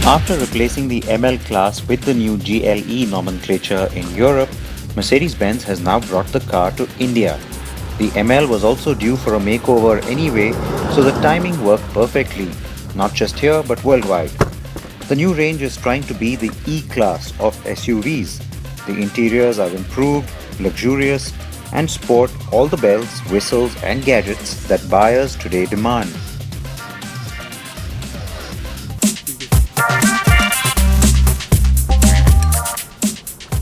After replacing the ML class with the new GLE nomenclature in Europe, Mercedes-Benz has now brought the car to India. The ML was also due for a makeover anyway, so the timing worked perfectly, not just here but worldwide. The new range is trying to be the E-class of SUVs. The interiors are improved, luxurious, and sport all the bells, whistles, and gadgets that buyers today demand.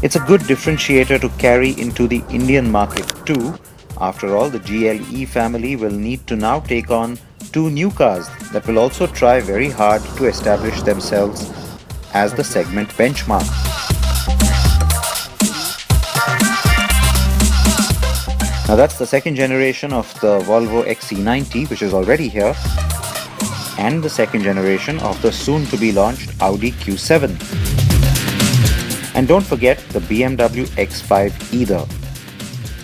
It's a good differentiator to carry into the Indian market too. After all, the GLE family will need to now take on two new cars that will also try very hard to establish themselves as the segment benchmark. Now that's the second generation of the Volvo XC90, which is already here, and the second generation of the soon-to-be launched Audi Q7. And don't forget the BMW X5 either.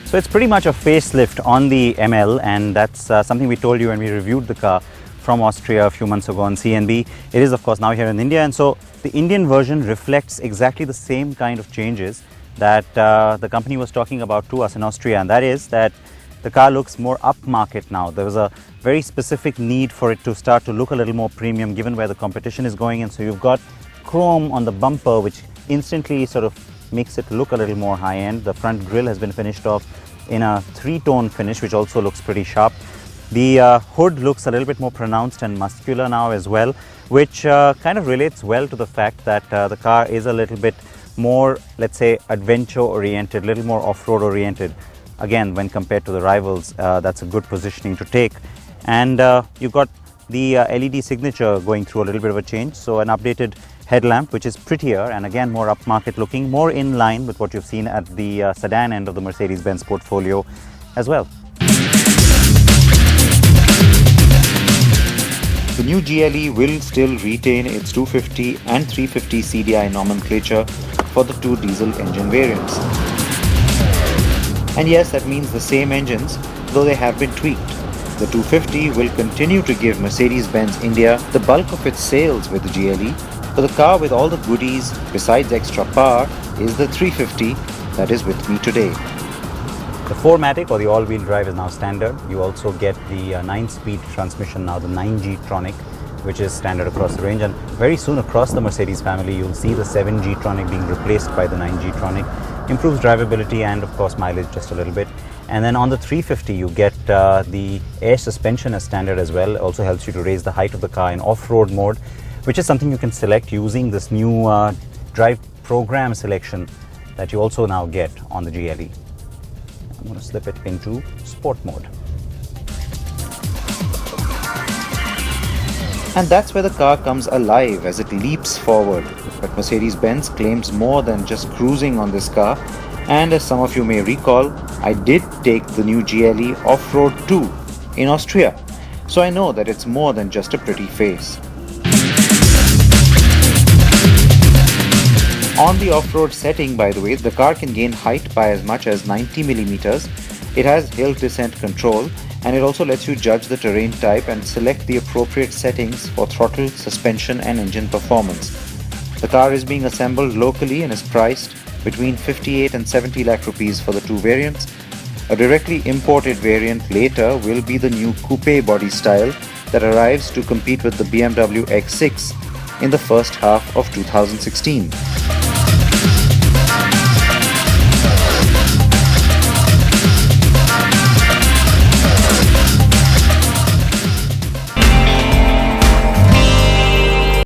So it's pretty much a facelift on the ML, and that's something we told you when we reviewed the car from Austria a few months ago on CNB. It is of course now here in India, and so the Indian version reflects exactly the same kind of changes that the company was talking about to us in Austria, and that is that the car looks more upmarket now. There was a very specific need for it to start to look a little more premium given where the competition is going, and so you've got chrome on the bumper which instantly sort of makes it look a little more high-end. The front grille has been finished off in a three-tone finish which also looks pretty sharp. The hood looks a little bit more pronounced and muscular now as well, which kind of relates well to the fact that the car is a little bit more, let's say, adventure oriented, a little more off-road oriented. Again, when compared to the rivals, that's a good positioning to take. And you've got the LED signature going through a little bit of a change, so an updated headlamp which is prettier and again more upmarket looking, more in line with what you've seen at the sedan end of the Mercedes-Benz portfolio as well. The new GLE will still retain its 250 and 350 CDI nomenclature for the two diesel engine variants. And yes, that means the same engines, though they have been tweaked. The 250 will continue to give Mercedes-Benz India the bulk of its sales with the GLE, but the car with all the goodies besides extra power is the 350 that is with me today. The 4MATIC or the all-wheel drive is now standard. You also get the 9-speed transmission now, the 9G-tronic, which is standard across the range, and very soon across the Mercedes family you'll see the 7G-tronic being replaced by the 9G-tronic. Improves drivability and of course mileage just a little bit. And then on the 350 you get the air suspension as standard as well. Also helps you to raise the height of the car in off-road mode, which is something you can select using this new drive program selection that you also now get on the GLE. I'm going to slip it into sport mode. And that's where the car comes alive as it leaps forward. But Mercedes-Benz claims more than just cruising on this car, and as some of you may recall, I did take the new GLE off-road too in Austria, so I know that it's more than just a pretty face. On the off-road setting, by the way, the car can gain height by as much as 90 millimeters. It has hill descent control, and it also lets you judge the terrain type and select the appropriate settings for throttle, suspension and engine performance. The car is being assembled locally and is priced between 58 and 70 lakh rupees for the two variants. A directly imported variant later will be the new coupe body style that arrives to compete with the BMW X6 in the first half of 2016.